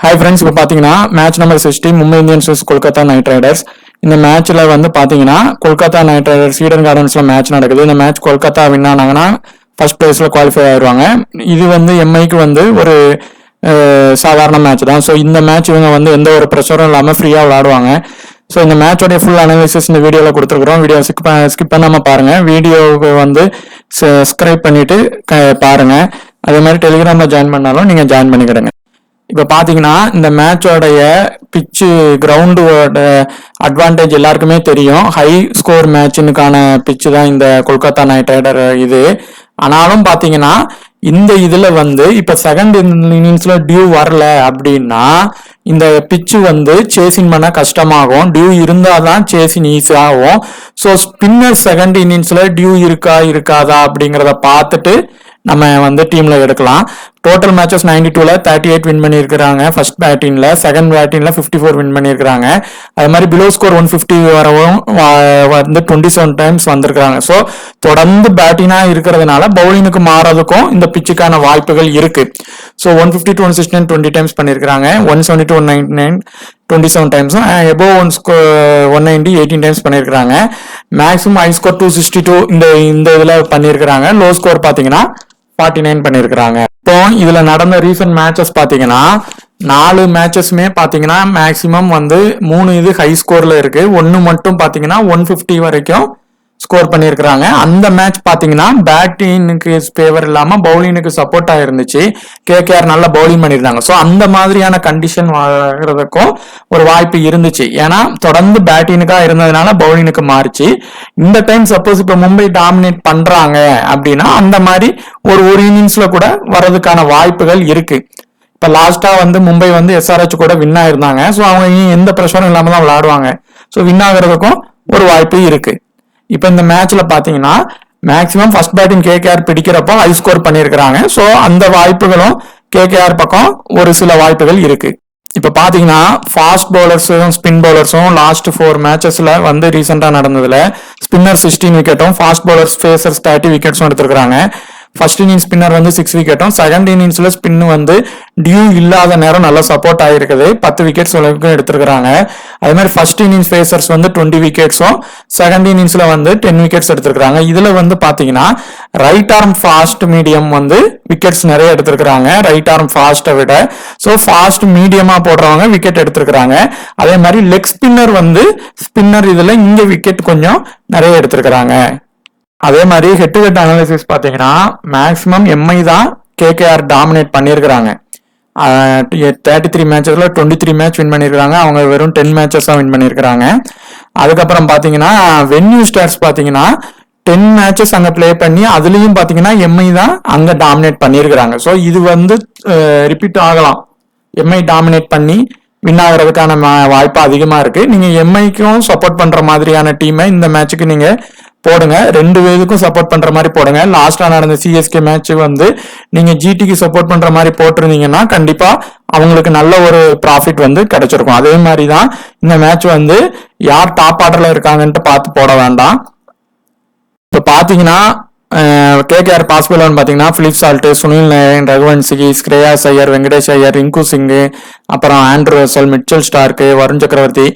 Hi friends, இப்போ பார்த்தீங்கன்னா match number 60 Mumbai Indians vs Kolkata Knight Riders. இந்த மேட்ச்ல வந்து பார்த்தீங்கன்னா கொல்கத்தா நைட் ரைடர்ஸ் ஈடன் கார்டன்ஸ்ல மேட்ச் நடக்குது. இந்த மேட்ச் கொல்கத்தா வின் ஆனாங்கன்னா ஃபர்ஸ்ட் பிளேஸ்ல குவாலிஃபை ஆயிடுவாங்க. இது வந்து எம்ஐக்கு வந்து ஒரு சாதாரண மேட்ச் தான். ஸோ இந்த மேட்ச் இவங்க வந்து எந்த ஒரு ப்ரெஷரும் இல்லாமல் ஃப்ரீயாக விளையாடுவாங்க. ஸோ இந்த மேட்சோடைய ஃபுல் அனாலிசிஸ் இந்த வீடியோவில் கொடுத்துருக்குறோம். வீடியோ ஸ்கிப் பண்ணாமல் பாருங்கள். வீடியோவுக்கு வந்து சப்ஸ்கிரைப் பண்ணிவிட்டு பாருங்கள். அதே மாதிரி டெலிகிராமில் ஜாயின் பண்ணாலும் நீங்கள் ஜாயின் பண்ணிக்கிடுங்க. இப்போ பார்த்தீங்கன்னா இந்த மேட்சோடைய பிச்சு கிரவுண்டோட அட்வான்டேஜ் எல்லாருக்குமே தெரியும். ஹை ஸ்கோர் மேட்சுக்கான பிச்சு தான் இந்த கொல்கத்தா நைட் ரைடர் இது. ஆனாலும் பார்த்தீங்கன்னா இந்த இதில் வந்து இப்போ செகண்ட் இன்னிங்ஸில் டியூ வரல அப்படின்னா இந்த பிச்சு வந்து சேசிங் பண்ண கஷ்டமாகும். டியூ இருந்தால் தான் சேசிங் ஈஸியாகும். ஸோ ஸ்பின்னர் செகண்ட் இன்னிங்ஸில் டியூ இருக்காதா அப்படிங்கிறத பார்த்துட்டு நம்ம வந்து டீம்ல எடுக்கலாம். டோட்டல் மேட்சஸ் 92ல 38 வின் பண்ணியிருக்கிறாங்க. ஃபர்ஸ்ட் பேட்டிங்ல, செகண்ட் பேட்டிங்ல 54 வின் பண்ணியிருக்கிறாங்க. அது மாதிரி பிலோ ஸ்கோர் 150 வரவும் வந்து 27 டைம்ஸ் வந்திருக்காங்க. ஸோ தொடர்ந்து பேட்டிங்கா இருக்கிறதுனால பவுலிங்குக்கு மாறதுக்கும் இந்த பிச்சுக்கான வாய்ப்புகள் இருக்கு. ஸோ 150 to 169 20 டைம்ஸ் பண்ணியிருக்கிறாங்க. 170 to 199 27 டைம்ஸும், எபோவ் 190 18 டைம்ஸ் பண்ணியிருக்கிறாங்க. மேக்ஸிமம் ஹை ஸ்கோர் 262 இந்த இதில் பண்ணியிருக்கிறாங்க. லோ ஸ்கோர் பார்த்தீங்கன்னா 49 பண்ணியிருக்கிறாங்க. இப்போ இதுல நடந்த ரீசன்ட் மேட்சஸ் பாத்தீங்கன்னா 4 மேட்சஸ்மே பாத்தீங்கன்னா மேக்சிமம் வந்து 3 இது ஹை ஸ்கோர்ல இருக்கு. 1 மட்டும் பாத்தீங்கன்னா 150 வரைக்கும் ஸ்கோர் பண்ணியிருக்கிறாங்க. அந்த மேட்ச் பாத்தீங்கன்னா பேட்டிங்க்கு ஃபேவர் இல்லாம பவுலிங்க்கு சப்போர்ட்டா இருந்துச்சு. கேகேஆர் நல்லா பவுலிங் பண்ணியிருந்தாங்க. ஸோ அந்த மாதிரியான கண்டிஷன் வர்றதுக்கும் ஒரு வாய்ப்பு இருந்துச்சு. ஏன்னா தொடர்ந்து பேட்டிங்காக இருந்ததுனால பவுலிங்க்கு மாறிச்சு. இந்த டைம் சப்போஸ் இப்போ மும்பை டாமினேட் பண்றாங்க அப்படின்னா அந்த மாதிரி ஒரு இன்னிங்ஸ்ல கூட வர்றதுக்கான வாய்ப்புகள் இருக்கு. இப்போ லாஸ்டா வந்து மும்பை வந்து எஸ்ஆர்ஹெச் கூட வின் ஆயிருந்தாங்க. ஸோ அவங்க எந்த ப்ரெஷரும் இல்லாம தான் விளையாடுவாங்க. ஸோ வின் ஆகிறதுக்கும் ஒரு வாய்ப்பு இருக்கு. இப்போ இந்த மேட்ச்ல பாத்தீங்கன்னா மேக்சிமம் ஃபர்ஸ்ட் பேட்டிங் கேகேஆர் பிடிக்கிறப்போ ஹை ஸ்கோர் பண்ணியிருக்கிறாங்க. ஸோ அந்த வாய்ப்புகளும் கேகேஆர் பக்கம் ஒரு சில வாய்ப்புகள் இருக்கு. இப்போ பாத்தீங்கன்னா ஃபாஸ்ட் பவுலர்ஸும் ஸ்பின் பவுலர்ஸும் லாஸ்ட் 4 மேட்சஸ்ல வந்து ரீசெண்டா நடந்ததுல ஸ்பின்னர் 16 விக்கெட்டும் ஃபாஸ்ட் பவுலர்ஸ் ஃபேசர்ஸ் 30 விக்கெட்ஸும் எடுத்திருக்காங்க. ஃபர்ஸ்ட் இன்னிங்ஸ் ஸ்பின்னர் வந்து 6 விக்கெட்டும், செகண்ட் இன்னிங்ஸ்ல ஸ்பின் வந்து டியூ இல்லாத நேரம் நல்லா சப்போர்ட் ஆகிருக்குது. 10 விக்கெட்ஸ் அளவுக்கு எடுத்திருக்கிறாங்க. அதே மாதிரி ஃபர்ஸ்ட் இன்னிங்ஸ் ஃபேசர்ஸ் வந்து 20 விக்கெட்ஸும், செகண்ட் இன்னிங்ஸ்ல வந்து 10 விக்கெட்ஸ் எடுத்திருக்காங்க. இதுல வந்து பாத்தீங்கன்னா ரைட் ஆர்ம் ஃபாஸ்ட் மீடியம் வந்து விக்கெட்ஸ் நிறைய எடுத்திருக்கிறாங்க ரைட் ஆர்ம் ஃபாஸ்ட்டை விட. ஸோ ஃபாஸ்ட் மீடியமா போடுறவங்க விக்கெட் எடுத்திருக்கிறாங்க. அதே மாதிரி லெக் ஸ்பின்னர் வந்து ஸ்பின்னர் இதுல இங்க விக்கெட் கொஞ்சம் நிறைய எடுத்திருக்கிறாங்க. அதே மாதிரி ஹெட் டு ஹெட் அனாலிசிஸ் பார்த்தீங்கன்னா மேக்ஸிமம் எம்ஐ தான் கேகேஆர் டாமினேட் பண்ணியிருக்கிறாங்க. 33 மேட்சஸ்ல 23 மேட்ச் வின் பண்ணியிருக்காங்க. அவங்க வெறும் 10 மேட்சஸ் தான் வின் பண்ணியிருக்கிறாங்க. அதுக்கப்புறம் பார்த்தீங்கன்னா வென்யூ ஸ்டார்ஸ் பார்த்தீங்கன்னா 10 மேட்சஸ் அங்கே பிளே பண்ணி அதுலேயும் பார்த்தீங்கன்னா எம்ஐ தான் அங்கே டாமினேட் பண்ணியிருக்கிறாங்க. ஸோ இது வந்து ரிப்பீட் ஆகலாம். எம்ஐ டாமினேட் பண்ணி வின் ஆகிறதுக்கான வாய்ப்பு அதிகமாக இருக்கு. நீங்கள் எம்ஐக்கும் சப்போர்ட் பண்ணுற மாதிரியான டீமை இந்த மேட்சுக்கு நீங்கள் போடுங்க. 2 பேருக்கும் சப்போர்ட் பண்ற மாதிரி போடுங்க. லாஸ்டா நடந்த சிஎஸ்கே மேட்ச் வந்து நீங்க ஜிடிக்கு சப்போர்ட் பண்ற மாதிரி போட்டிருந்தீங்கன்னா கண்டிப்பா அவங்களுக்கு நல்ல ஒரு ப்ராஃபிட் வந்து கிடைச்சிருக்கும். அதே மாதிரி தான் இந்த மேட்ச் வந்து யார் டாப் ஆர்டர்ல இருக்காங்கன்ட்டு பார்த்து போட வேண்டாம். இப்போ பாத்தீங்கன்னா கேகேஆர் பாசிபிள் பாத்தீங்கன்னா Phil Salt, Sunil Narine, Raghuvanshi, Shreyas Iyer, Venkatesh Iyer, Rinku Singh, அப்புறம் Andre Russell, Mitchell Starc, Varun Chakravarthy.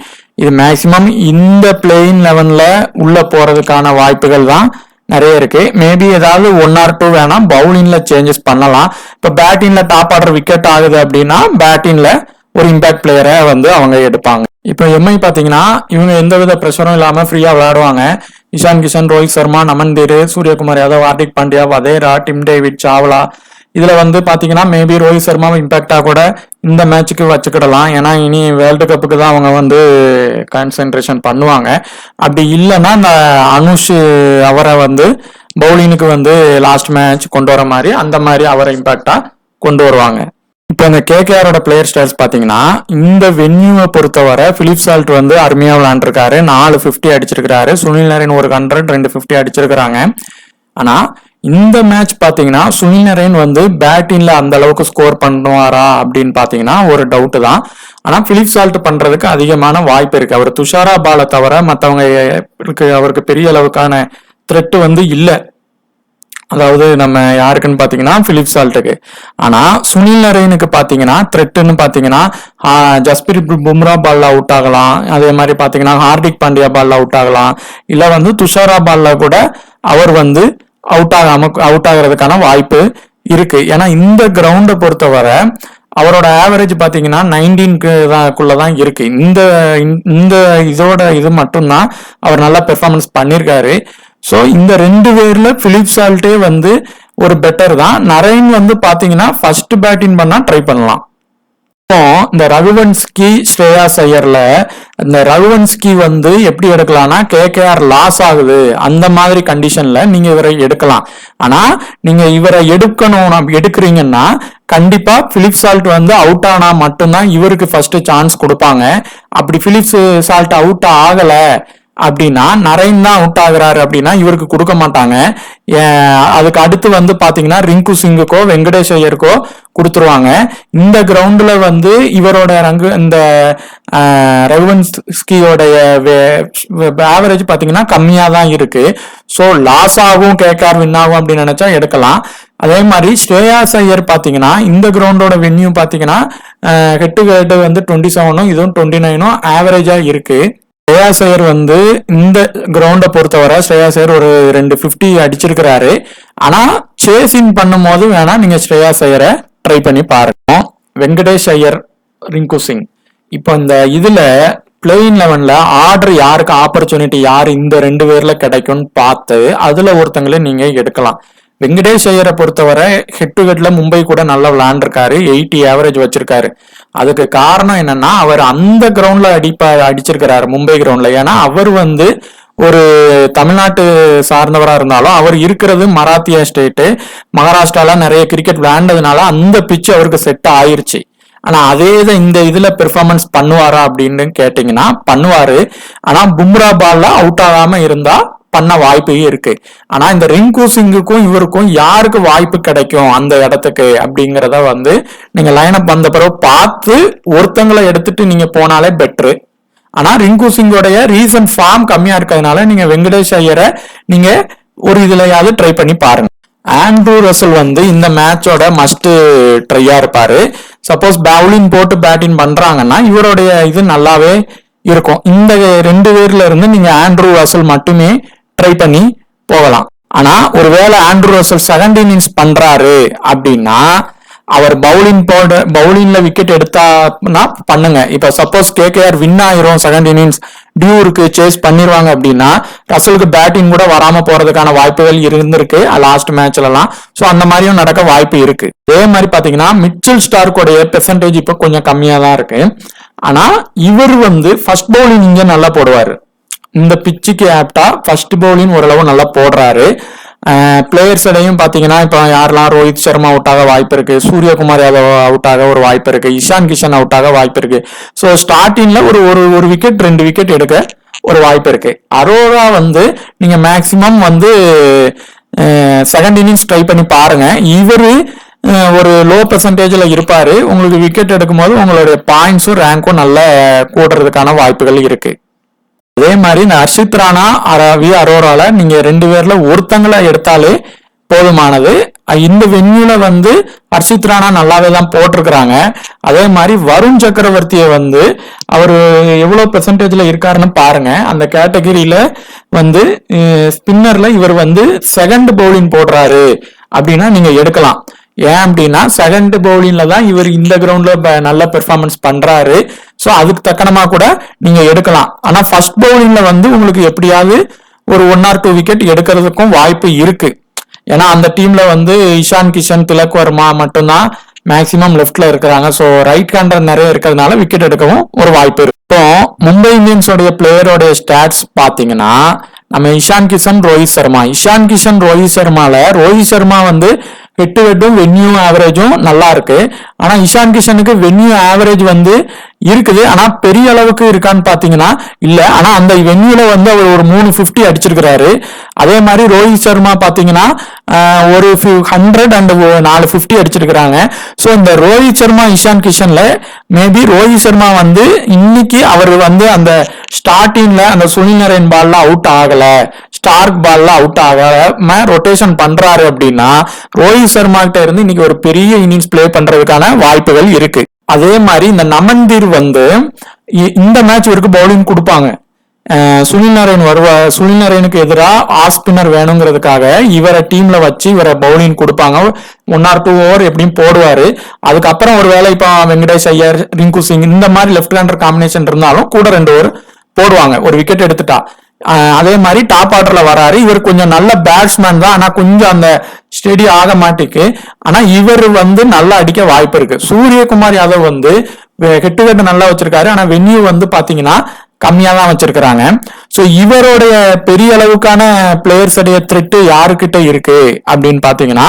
இது மேக்சிமம் இந்த பிளேயிங் 11ல உள்ள போறதுக்கான வாய்ப்புகள் தான் நிறைய இருக்கு. மேபி ஏதாவது 1 or 2 வேணா பவுலிங்ல சேஞ்சஸ் பண்ணலாம். இப்போ பேட்டிங்ல டாப் ஆர்டர் விக்கெட் ஆகுது அப்படின்னா பேட்டிங்ல ஒரு இம்பாக்ட் பிளேயரை வந்து அவங்க எடுப்பாங்க. இப்போ எம்ஐ பாத்தீங்கன்னா இவங்க எந்தவித ப்ரெஷரும் இல்லாம ஃப்ரீயா விளையாடுவாங்க. இஷான் கிஷன், ரோஹித் சர்மா, நமன் தீர், சூரியகுமார் யாதவ், ஹார்திக் பாண்டியா, வதேரா, டிம் டேவிட், சாவ்லா. இதுல வந்து பாத்தீங்கன்னா மேபி ரோஹித் சர்மாவை இம்பாக்டா கூட இந்த மேட்சுக்கு வச்சுக்கிடலாம். ஏன்னா இனி வேர்ல்டு கப்புக்கு தான் அவங்க வந்து கான்சென்ட்ரேஷன் பண்ணுவாங்க. அப்படி இல்லைன்னா இந்த அனுஷ் அவரை வந்து பவுலிங்க்கு வந்து லாஸ்ட் மேட்ச் கொண்டு வர மாதிரி அந்த மாதிரி அவரை இம்பாக்டா கொண்டு வருவாங்க. இப்போ இந்த கேகேஆரோட பிளேயர் ஸ்டைல்ஸ் பாத்தீங்கன்னா இந்த வென்யூவை பொறுத்தவரை பிலிப் சால்ட் வந்து அருமையா விளையாண்டுருக்காரு. 4 50 அடிச்சிருக்காரு. சுனில் நரேன் ஒரு 100 2 50 அடிச்சிருக்கிறாங்க. ஆனா இந்த மேட்ச் பாத்தீங்கன்னா சுனில் நரேன் வந்து பேட்டிங்ல அந்த அளவுக்கு ஸ்கோர் பண்ணுவாரா அப்படின்னு பாத்தீங்கன்னா ஒரு டவுட் தான். ஆனா பிலிப் சால்ட் பண்றதுக்கு அதிகமான வாய்ப்பு இருக்கு. அவர் துஷாரா பாலை தவிர மற்றவங்க அவருக்கு பெரிய அளவுக்கான த்ரெட் வந்து இல்லை. அதாவது நம்ம யாருக்குன்னு பாத்தீங்கன்னா பிலிப் சால்ட்டுக்கு. ஆனா சுனில் நரேனுக்கு பாத்தீங்கன்னா த்ரெட்னு பாத்தீங்கன்னா ஜஸ்பிரித் பும்ரா பால்ல அவுட் ஆகலாம். அதே மாதிரி பாத்தீங்கன்னா ஹார்திக் பாண்டியா பால்ல அவுட் ஆகலாம். இல்ல வந்து துஷாரா பால்ல கூட அவர் வந்து அவுட் ஆகிறதுக்கான வாய்ப்பு இருக்கு. ஏன்னா இந்த கிரவுண்டை பொறுத்தவரை அவரோட ஆவரேஜ் பாத்தீங்கன்னா 19க்குள்ளதான் இருக்கு. இந்த இது மட்டும்தான் அவர் நல்லா பெர்ஃபார்மன்ஸ் பண்ணிருக்காரு. ஸோ இந்த 2 பேர்ல பிலிப் சால்ட்டே வந்து ஒரு பெட்டர் தான். நரேன் வந்து பாத்தீங்கன்னா ஃபர்ஸ்ட் பேட்டிங் பண்ணா ட்ரை பண்ணலாம். இந்த ரகுவன்ஸ்கி ஸ்ரேயாஸ் ஐயர்ல இந்த ரகுவன்ஸ்கி வந்து எப்படி எடுக்கலாம்னா கேகேஆர் லாஸ் ஆகுது அந்த மாதிரி கண்டிஷன்ல நீங்க இவரை எடுக்கலாம். ஆனா நீங்க இவரை எடுக்கிறீங்கன்னா கண்டிப்பா பிலிப் சால்ட் வந்து அவுட் ஆனா மட்டும்தான் இவருக்கு ஃபர்ஸ்ட் சான்ஸ் கொடுப்பாங்க. அப்படி பிலிப் சால்ட் அவுட் ஆகல அப்படின்னா நரேன் தான் அவுட் ஆகுறாரு அப்படின்னா இவருக்கு கொடுக்க மாட்டாங்க. அதுக்கு அடுத்து வந்து பாத்தீங்கன்னா ரிங்கு சிங்குக்கோ வெங்கடேஷ் ஐயருக்கோ கொடுத்துருவாங்க. இந்த கிரவுண்ட்ல வந்து இவரோட இந்த ரகுவன்ஸ்கியோடைய ஆவரேஜ் பாத்தீங்கன்னா கம்மியா தான் இருக்கு. ஸோ லாஸ் ஆகும் கேகேஆர் வின் ஆகும் அப்படின்னு நினைச்சா எடுக்கலாம். அதே மாதிரி ஸ்ரேயாஸ் ஐயர் பாத்தீங்கன்னா இந்த கிரவுண்டோட வென்யூ பாத்தீங்கன்னா ஹெட் டு ஹெட் வந்து 27 இதுவும் 29 ஆவரேஜா இருக்கு. ஸ்ரேயாஸ் ஐயர் வந்து இந்த கிரவுண்டை பொறுத்தவரை ஸ்ரேயாஸ் ஐயர் ஒரு 250 அடிச்சிருக்கிறாரு. ஆனா சேசிங் பண்ணும் போது வேணா நீங்க ஸ்ரேயாஸ் ஐயரை ட்ரை பண்ணி பாருங்க. வெங்கடேஷ் ஐயர், ரிங்கு சிங். இப்போ இந்த இதுல பிளேயிங் 11ல ஆர்டர் யாருக்கு ஆப்பர்ச்சுனிட்டி யாரு இந்த 2 பேர்ல கிடைக்கும்னு பார்த்து அதுல ஒருத்தங்களே நீங்க எடுக்கலாம். வெங்கடேஷ் ஐயரை பொறுத்தவரை ஹெட் டு ஹெட்ல மும்பை கூட நல்லா விளையாண்டுருக்காரு. 80 ஆவரேஜ் வச்சிருக்காரு. அதுக்கு காரணம் என்னன்னா அவர் அந்த கிரவுண்ட்ல அடிச்சிருக்கிறாரு மும்பை கிரவுண்ட்ல. ஏன்னா அவர் வந்து ஒரு தமிழ்நாட்டு சார்ந்தவரா இருந்தாலும் அவர் இருக்கிறது மராத்தியா ஸ்டேட்டு, மகாராஷ்டிரால நிறைய கிரிக்கெட் விளையாண்டதுனால அந்த பிட்ச் அவருக்கு செட் ஆயிருச்சு. ஆனா அதே இந்த இதுல பெர்ஃபார்மன்ஸ் பண்ணுவாரா அப்படின்னு கேட்டீங்கன்னா பண்ணுவாரு. ஆனா பும்ரா பால்ல அவுட் ஆகாம இருந்தா பண்ண வாய்ப்பு இருக்கு. ஆனா இந்த ரிங்கு சிங்குக்கும் இவருக்கும் யாருக்கு வாய்ப்பு கிடைக்கும் அந்த இடத்துக்கு அப்படிங்கிறத வந்து நீங்க லைனப் வந்த பிறகு பார்த்து ஒருத்தங்களை எடுத்துட்டு நீங்க போனாலே பெட்ரு. ஆனா ரிங்கு சிங்கோடைய ரீசன்ட் ஃபார்ம் கம்மியா இருக்கிறதுனால நீங்க வெங்கடேஷ் ஐயரை நீங்க ஒரு இதுலயாவது ட்ரை பண்ணி பாருங்க. ஆண்ட்ரூ ரசல் வந்து இந்த மேட்சோட மஸ்ட் ட்ரையா இருப்பாரு. சப்போஸ் பவுலிங் போட்டு பேட்டிங் பண்றாங்கன்னா இவருடைய இது நல்லாவே இருக்கும். இந்த 2 பேர்ல இருந்து நீங்க ஆண்ட்ரூ ரசல் மட்டுமே ட்ரை பண்ணி போகலாம். ஆனா ஒருவேளை ஆண்ட்ரூ ரசல் செகண்ட் இன்னிங்ஸ் பண்றாரு அப்படின்னா அவர் பவுலிங்ல விக்கெட் எடுத்தான்னா பண்ணுங்க. இப்ப சப்போஸ் கேகேஆர் வின் ஆயிரும் செகண்ட் இன்னிங்ஸ் டியூருக்கு சேஸ் பண்ணிடுவாங்க அப்படின்னா ரசலுக்கு பேட்டிங் கூட வராம போறதுக்கான வாய்ப்புகள் இருந்திருக்கு லாஸ்ட் மேட்ச்ல எல்லாம். சோ அந்த மாதிரியும் நடக்க வாய்ப்பு இருக்கு. அதே மாதிரி பாத்தீங்கன்னா மிச்சல் ஸ்டார்க்கோடைய பெர்சன்டேஜ் இப்ப கொஞ்சம் கம்மியா தான் இருக்கு. ஆனா இவர் வந்து ஃபர்ஸ்ட் பவுலிங் இங்க நல்லா போடுவாரு. இந்த பிச்சுக்கு ஆப்டா ஃபர்ஸ்ட் பவுலிங் ஓரளவு நல்லா போடுறாரு. பிளேயர்ஸ் இடையும் பாத்தீங்கன்னா இப்ப யாரெல்லாம் ரோஹித் சர்மா அவுட் ஆக வாய்ப்பு இருக்கு, சூரியகுமார் யாதவ் அவுட் ஆக ஒரு வாய்ப்பு இருக்கு, இஷான் கிஷன் அவுட் ஆக வாய்ப்பு இருக்கு. ஸோ ஸ்டார்டிங்ல ஒரு விக்கெட் 2 விக்கெட் எடுக்க ஒரு வாய்ப்பு இருக்கு. அரோரா வந்து நீங்க மேக்சிமம் வந்து செகண்ட் இன்னிங்ஸ் ட்ரை பண்ணி பாருங்க. இவரு ஒரு லோ பெர்சன்டேஜ்ல இருப்பாரு. உங்களுக்கு விக்கெட் எடுக்கும் போது உங்களுடைய பாயிண்ட்ஸும் ரேங்கும் நல்ல கூடுறதுக்கான வாய்ப்புகள் இருக்கு. அதே மாதிரி இந்த ஹர்ஷித் ராணா, ரவி அரோரால நீங்க 2 பேர்ல ஒருத்தங்களை எடுத்தாலே போதுமானது. இந்த வென்யூல வந்து ஹர்ஷித் ராணா நல்லாவே தான் போட்டிருக்கிறாங்க. அதே மாதிரி வருண் சக்கரவர்த்தியை வந்து அவரு எவ்வளவு பெர்சன்டேஜ்ல இருக்காருன்னு பாருங்க. அந்த கேட்டகரியில வந்து ஸ்பின்னர்ல இவர் வந்து செகண்ட் பவுலிங் போடுறாரு அப்படின்னா நீங்க எடுக்கலாம். ஏன் அப்படின்னா செகண்ட் பவுலிங்ல தான் இவர் இந்த கிரவுண்ட்ல நல்ல பெர்ஃபார்மன்ஸ் பண்றாரு. ஸோ அதுக்கு தக்கனமா கூட நீங்க எடுக்கலாம். ஆனா ஃபர்ஸ்ட் பவுலிங்ல வந்து உங்களுக்கு எப்படியாவது ஒரு 1 or 2 விக்கெட் எடுக்கிறதுக்கும் வாய்ப்பு இருக்கு. ஏன்னா அந்த டீம்ல வந்து இஷான் கிஷன், திலக் வர்மா மட்டும்தான் மேக்சிமம் லெஃப்ட்ல இருக்கிறாங்க. ஸோ ரைட் ஹேண்டர் நிறைய இருக்கிறதுனால விக்கெட் எடுக்கவும் ஒரு வாய்ப்பு இருக்கு. இப்போ மும்பை இந்தியன்ஸோடைய பிளேயரோட ஸ்டாட்ஸ் பாத்தீங்கன்னா நம்ம இஷான் கிஷன், ரோஹித் சர்மால ரோஹித் சர்மா வந்து ஹெட் டு ஹெட்டும் வென்யூ ஆவரேஜும் நல்லா இருக்கு. ஆனா இஷான் கிஷனுக்கு வென்யூ ஆவரேஜ் வந்து இருக்குது. ஆனா பெரிய அளவுக்கு இருக்கான்னு பாத்தீங்கன்னா இல்ல. ஆனா அந்த வென்யூல வந்து அவர் ஒரு 350 அடிச்சிருக்கிறாரு. அதே மாதிரி ரோஹித் சர்மா பாத்தீங்கன்னா ஒரு 100 அண்ட் 450 அடிச்சிருக்கிறாங்க. சோ இந்த ரோஹித் சர்மா இஷான் கிஷன்ல மேபி ரோஹித் சர்மா வந்து இன்னைக்கு அவர் வந்து அந்த ஸ்டார்டிங்ல அந்த சுனில் நரேன் பால்ல அவுட் ஆகல, ஸ்டார்க் பால்ல அவுட் ஆகாம ரொட்டேஷன் பண்றாரு அப்படின்னா ரோஹித் சர்மா கிட்ட இருந்து இன்னைக்கு ஒரு பெரிய இன்னிங்ஸ் பிளே பண்றதுக்கான வாய்ப்புகள் இருக்கு. அதே மாதிரி இந்த நமந்தீர் வந்து இந்த மேட்ச் இவருக்கு பவுலிங் கொடுப்பாங்க. சுனில் நரேன் சுனில் நரேனுக்கு எதிராக ஆஃப் ஸ்பின்னர் வேணுங்கிறதுக்காக இவரை டீம்ல வச்சு இவரை பவுலிங் கொடுப்பாங்க. 1 or 2 ஓவர் எப்படியும் போடுவாரு. அதுக்கப்புறம் ஒரு வேளை இப்போ வெங்கடேஷ் ஐயர், ரிங்கு சிங் இந்த மாதிரி லெப்ட் ஹேண்டர் காம்பினேஷன் இருந்தாலும் கூட 2 ஓவர் போடுவாங்க ஒரு விக்கெட் எடுத்துட்டா. அதே மாதிரி டாப் ஆர்டர்ல வராரு. இவர் கொஞ்சம் நல்ல பேட்ஸ்மேன் தான், ஆனா கொஞ்சம் அந்த ஸ்டெடி ஆக மாட்டேக்கு. ஆனா இவர் வந்து நல்லா அடிக்க வாய்ப்பு இருக்கு. சூரியகுமார் யாதவ் வந்து ஹெட் டு ஹெட் நல்லா வச்சிருக்காரு. ஆனா வென்யூ வந்து பாத்தீங்கன்னா கம்மியா தான் வச்சிருக்கிறாங்க. சோ இவருடைய பெரிய அளவுக்கான பிளேயர்ஸ் உடைய த்ரெட் யாருக்கிட்ட இருக்கு அப்படின்னு பாத்தீங்கன்னா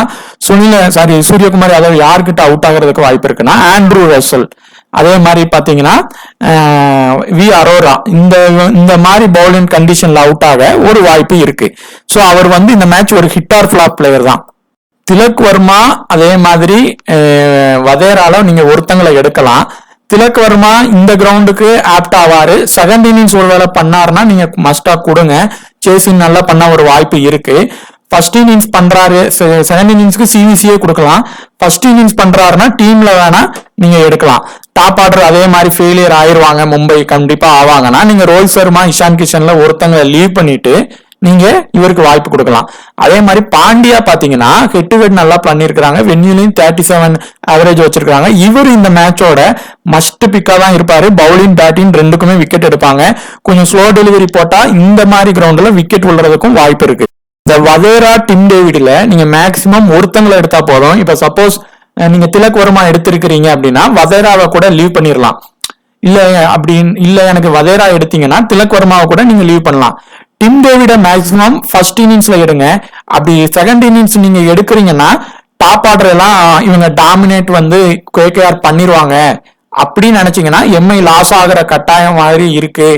சூரியகுமார் யாதவ் யாருக்கிட்ட அவுட் ஆகிறதுக்கு வாய்ப்பு இருக்குன்னா ஆண்ட்ரூ ரசல், அதே மாதிரி பாத்தீங்கன்னா வி அரோரா, இந்த மாதிரி பவுலிங் கண்டிஷன்ல அவுட் ஆக ஒரு வாய்ப்பு இருக்கு. சோ அவர் வந்து இந்த மேட்ச் ஒரு ஹிட் ஆர் ஃபிளாப் பிளேயர் தான். திலக் வர்மா அதே மாதிரி வதேரால நீங்க ஒருத்தங்களை எடுக்கலாம். திலக் வர்மா இந்த கிரவுண்டுக்கு ஆப்ட் ஆவாரு. செகண்ட் இன்னிங்ஸ் ஒருவேளை பண்ணாருன்னா நீங்க மஸ்டா கொடுங்க. சேசிங் நல்லா பண்ண ஒரு வாய்ப்பு இருக்கு. ஃபர்ஸ்ட் இன்னிங்ஸ் பண்றாரு, செகண்ட் இன்னிங்ஸ்க்கு சிவிசியே கொடுக்கலாம். ஃபர்ஸ்ட் இன்னிங்ஸ் பண்றாருன்னா டீம்ல வேணா நீங்க எடுக்கலாம். டாப் ஆர்டர் அதே மாதிரி ஃபெயிலியர் ஆயிருவாங்க, மும்பை கண்டிப்பா ஆவாங்கன்னா நீங்க ரோஹித் சர்மா, இஷான் கிஷன்ல ஒருத்தங்க லீவ் பண்ணிட்டு நீங்க இவருக்கு வாய்ப்பு கொடுக்கலாம். அதே மாதிரி பாண்டியா பாத்தீங்கன்னா ஹெட் டு ஹெட் நல்லா பண்ணிருக்காங்க. வென்யூலையும் 37 ஆவரேஜ் வச்சிருக்காங்க. இவர் இந்த மேட்சோட மஸ்ட் பிக்கா தான் இருப்பாரு. பவுலிங் பேட்டிங் ரெண்டுக்குமே விக்கெட் எடுப்பாங்க. கொஞ்சம் ஸ்லோ டெலிவரி போட்டா இந்த மாதிரி கிரவுண்ட்ல விக்கெட் விழுறதுக்கும் வாய்ப்பு இருக்கு. இந்த வதேரா, டிம் டேவிட்ல நீங்க மேக்சிமம் ஒருத்தங்களை எடுத்தா போதும். இப்ப சப்போஸ் நீங்க திலக் வர்மா எடுத்திருக்கிறீங்க அப்படின்னா வதேராவை கூட லீவ் பண்ணிடலாம். இல்ல எனக்கு வதேரா எடுத்தீங்கன்னா திலக் வர்மாவை கூட நீங்க லீவ் பண்ணலாம். டிம் டேவிட மேக்சிமம் ஃபர்ஸ்ட் இன்னிங்ஸ்ல எடுங்க. அப்படி செகண்ட் இன்னிங்ஸ் நீங்க எடுக்கிறீங்கன்னா டாப் ஆர்டர் எல்லாம் இவங்க டாமினேட் வந்து கேகேஆர் பண்ணிடுவாங்க அப்படின்னு நினைச்சீங்கன்னா எம்ஐ லாஸ் ஆகிற கட்டாயம் மாதிரி இருக்கு.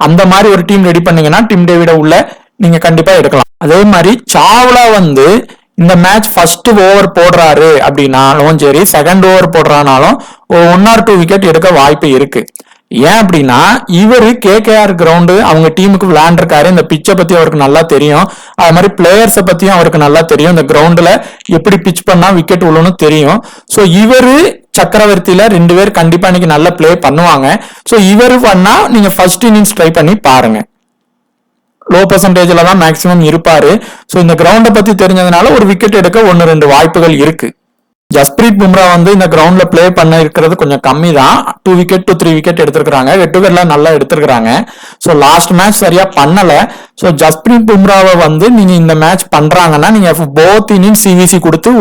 அந்த மாதிரி ஒரு டீம் ரெடி பண்ணீங்கன்னா டிம் டேவிட உள்ள நீங்க கண்டிப்பா எடுக்கலாம். அதே மாதிரி சாவ்லா வந்து இந்த மேட்ச் ஃபர்ஸ்ட் ஓவர் போடுறாரு அப்படின்னாலும் சரி, செகண்ட் ஓவர் போடுறானாலும் 1 or 2 விக்கெட் எடுக்க வாய்ப்பு இருக்கு. ஏன் அப்படின்னா இவரு கேகேஆர் கிரவுண்டு அவங்க டீமுக்கு விளையாண்டுருக்காரு. இந்த பிச்சை பத்தி அவருக்கு நல்லா தெரியும். அது மாதிரி பிளேயர்ஸை பத்தியும் அவருக்கு நல்லா தெரியும். இந்த கிரவுண்ட்ல எப்படி பிச் பண்ணா விக்கெட் விழுன்னு தெரியும். சோ இவரு சக்கரவர்த்தியில 2 பேர் கண்டிப்பா இன்னைக்கு நல்ல பிளே பண்ணுவாங்க. சோ இவரு பண்ணா நீங்க ஃபர்ஸ்ட் இன்னிங்ஸ் ட்ரை பண்ணி பாருங்க. லோ பெர்சன்டேஜ்ல தான் மேக்சிமம் இருப்பாரு. சோ இந்த கிரவுண்டை பத்தி தெரிஞ்சதுனால ஒரு விக்கெட் எடுக்க 1-2 வாய்ப்புகள் இருக்கு. ஜஸ்பிரீத் பும்ரா வந்து இந்த கிரவுண்ட்ல பிளே பண்ண இருக்கிறது கொஞ்சம் கம்மி தான். 2 விக்கெட் to 3 விக்கெட் எடுத்திருக்காங்க. ஹெட் டு ஹெட்ல நல்லா எடுத்திருக்காங்க. சோ லாஸ்ட் மேட்ச் சரியா பண்ணல. சோ ஜஸ்பிரீத் பும்ராவை வந்து நீங்க இந்த மேட்ச் பண்றாங்கன்னா நீங்க போத் இன்னிங்ஸ் சிவிசி கொடுத்து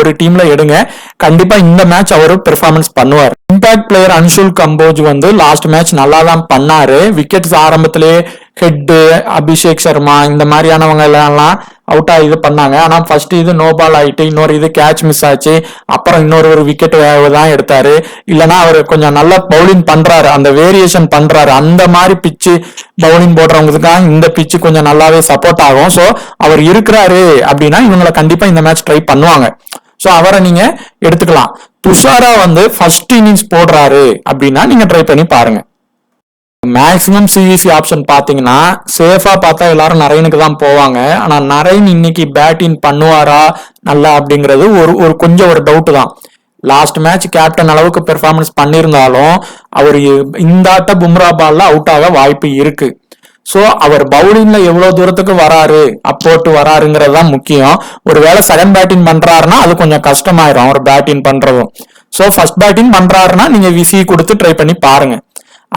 ஒரு டீம்ல எடுங்க. கண்டிப்பா இந்த மேட்ச் அவரு பெர்ஃபார்மன்ஸ் பண்ணுவார். இம்பாக்ட் பிளேயர் அன்ஷுல் கம்போஜ் வந்து லாஸ்ட் மேட்ச் நல்லா தான் பண்ணாரு. விக்கெட்ஸ் ஆரம்பத்திலேயே ஹெட், அபிஷேக் சர்மா இந்த மாதிரியானவங்க எல்லாம் அவுட் ஆகி இது பண்ணாங்க. ஆனா ஃபர்ஸ்ட் இது நோ பால் ஆயிட்டு, இன்னொரு இது கேட்ச் மிஸ் ஆச்சு. அப்புறம் இன்னொரு விக்கெட் தான் எடுத்தாரு. இல்லைன்னா அவர் கொஞ்சம் நல்லா பவுலிங் பண்றாரு, அந்த வேரியேஷன் பண்றாரு. அந்த மாதிரி பிச்சு பவுலிங் போடுறவங்களுக்கு இந்த பிச்சு கொஞ்சம் நல்லாவே சப்போர்ட் ஆகும். சோ அவர் இருக்கிறாரு அப்படின்னா இவங்களை கண்டிப்பா இந்த மேட்ச் ட்ரை பண்ணுவாங்க. சோ அவரை நீங்க எடுத்துக்கலாம். துஷாரா வந்து ஃபர்ஸ்ட் இன்னிங்ஸ் போடுறாரு அப்படின்னா நீங்க ட்ரை பண்ணி பாருங்க. மேக்சிமம் சிவிசி ஆப்ஷன் பாத்தீங்கன்னா சேஃபா பார்த்தா எல்லாரும் நரேனுக்கு தான் போவாங்க. ஆனா நரேன் இன்னைக்கு பேட்டிங் பண்ணுவாரா நல்லா அப்படிங்கிறது ஒரு கொஞ்சம் ஒரு டவுட் தான். லாஸ்ட் மேட்ச் கேப்டன் அளவுக்கு பெர்ஃபார்மன்ஸ் பண்ணியிருந்தாலும் அவர் இந்த ஆட்ட பும்ரா பால்ல அவுட் ஆக வாய்ப்பு இருக்கு. சோ அவர் பவுலிங்ல எவ்வளவு தூரத்துக்கு வராரு, அப்போட்டு வராருங்கிறது தான் முக்கியம். ஒருவேளை செகண்ட் பேட்டிங் பண்றாருன்னா அது கொஞ்சம் கஷ்டமாயிரும் அவர் பேட்டிங் பண்றதும். சோ ஃபர்ஸ்ட் பேட்டிங் பண்றாருன்னா நீங்க விசி கொடுத்து ட்ரை பண்ணி பாருங்க.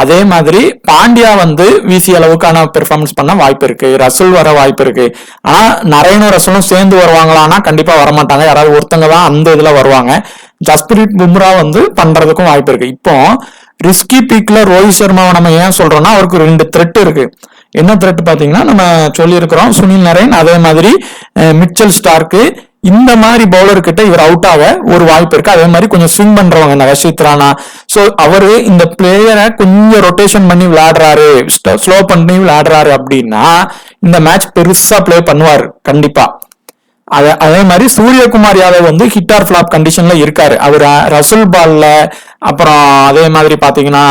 அதே மாதிரி பாண்டியா வந்து விசி அளவுக்கான பெர்ஃபார்மன்ஸ் பண்ண வாய்ப்பு இருக்கு. ரசல் வர வாய்ப்பு இருக்கு. ஆனா நரேனும் ரசலும் சேர்ந்து வருவாங்களான்னா கண்டிப்பா வரமாட்டாங்க. யாராவது ஒருத்தங்க தான் அந்த இதுல வருவாங்க. ஜஸ்பிரீத் பும்ரா வந்து பண்றதுக்கும் வாய்ப்பு இருக்கு. இப்போ ரிஸ்கி பீக்ல ரோஹித் சர்மாவை நம்ம ஏன் சொல்றோம்னா அவருக்கு 2 த்ரெட் இருக்கு. என்ன த்ரெட் பாத்தீங்கன்னா நம்ம சொல்லி இருக்கிறோம், சுனில் நரேன், அதே மாதிரி மிச்சல் ஸ்டார்க்கு, இந்த மாதிரி பவுலர் கிட்ட இவர் அவுட் ஆக ஒரு வாய்ப்பு இருக்கு. அதே மாதிரி கொஞ்சம் ஸ்விங் பண்றவங்க இந்த ரஷித் ராணா, சோ அவரு இந்த பிளேயரை கொஞ்சம் ரொட்டேஷன் பண்ணி விளையாடுறாரு, ஸ்லோ பண்ணி விளையாடுறாரு அப்படின்னா இந்த மேட்ச் பெருசா பிளே பண்ணுவாரு கண்டிப்பா. அதே மாதிரி சூரியகுமார் யாதவ் வந்து ஹிட் ஆர் ஃபிளாப் கண்டிஷன்ல இருக்காரு. அவர் ரசூல் பால்ல, அப்புறம் அதே மாதிரி பாத்தீங்கன்னா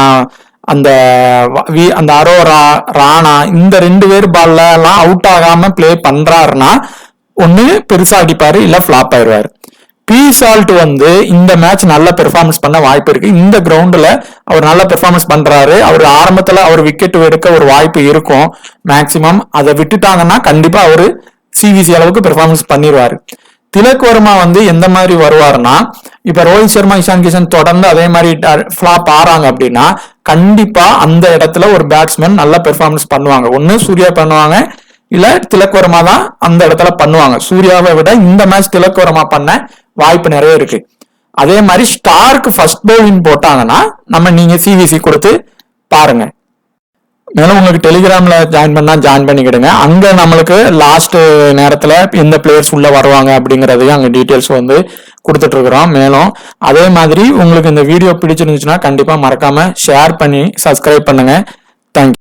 அந்த அரோரா, ராணா இந்த 2 பேர் பால்ல எல்லாம் அவுட் ஆகாம பிளே பண்றாருன்னா ஒண்ணு பெருசா அடிப்பாரு, இல்ல ஃபிளாப் ஆயிடுவாரு. பி சால்ட் வந்து இந்த மேட்ச் நல்ல பெர்ஃபார்மன்ஸ் பண்ண வாய்ப்பு இருக்கு. இந்த கிரவுண்ட்ல அவர் நல்ல பெர்ஃபார்மன்ஸ் பண்றாரு. அவர் ஆரம்பத்துல அவர் விக்கெட் எடுக்க ஒரு வாய்ப்பு இருக்கும் மேக்சிமம். அதை விட்டுட்டாங்கன்னா கண்டிப்பா அவரு சிவிசி அளவுக்கு பெர்ஃபார்மன்ஸ் பண்ணிடுவாரு. திலக் வர்மா வந்து எந்த மாதிரி வருவாருன்னா, இப்ப ரோஹித் சர்மா, இஷான் கிஷன் தொடர்ந்து அதே மாதிரி ஃபிளாப் ஆறாங்க அப்படின்னா கண்டிப்பா அந்த இடத்துல ஒரு பேட்ஸ்மேன் நல்ல பெர்ஃபார்மன்ஸ் பண்ணுவாங்க. ஒண்ணு சூர்யா பண்ணுவாங்க, இல்ல திலக் வர்மா தான் அந்த இடத்துல பண்ணுவாங்க. சூர்யாவை விட இந்த மேட்ச் திலக் வர்மா பண்ண வாய்ப்பு நிறைய இருக்கு. அதே மாதிரி ஸ்டார்க்கு ஃபர்ஸ்ட் பவுலிங் போட்டாங்கன்னா நீங்க சிவிசி கொடுத்து பாருங்க. மேலும் உங்களுக்கு டெலிகிராம்ல ஜாயின் பண்ணா ஜாயின் பண்ணிக்கிடுங்க. அங்க நம்மளுக்கு லாஸ்ட் நேரத்துல எந்த பிளேயர்ஸ் உள்ள வருவாங்க அப்படிங்கறதையும் அங்க டீடைல்ஸ் வந்து கொடுத்துட்டு இருக்கிறோம். மேலும் அதே மாதிரி உங்களுக்கு இந்த வீடியோ பிடிச்சிருந்துச்சுன்னா கண்டிப்பா மறக்காம ஷேர் பண்ணி சப்ஸ்கிரைப் பண்ணுங்க. தேங்க்யூ.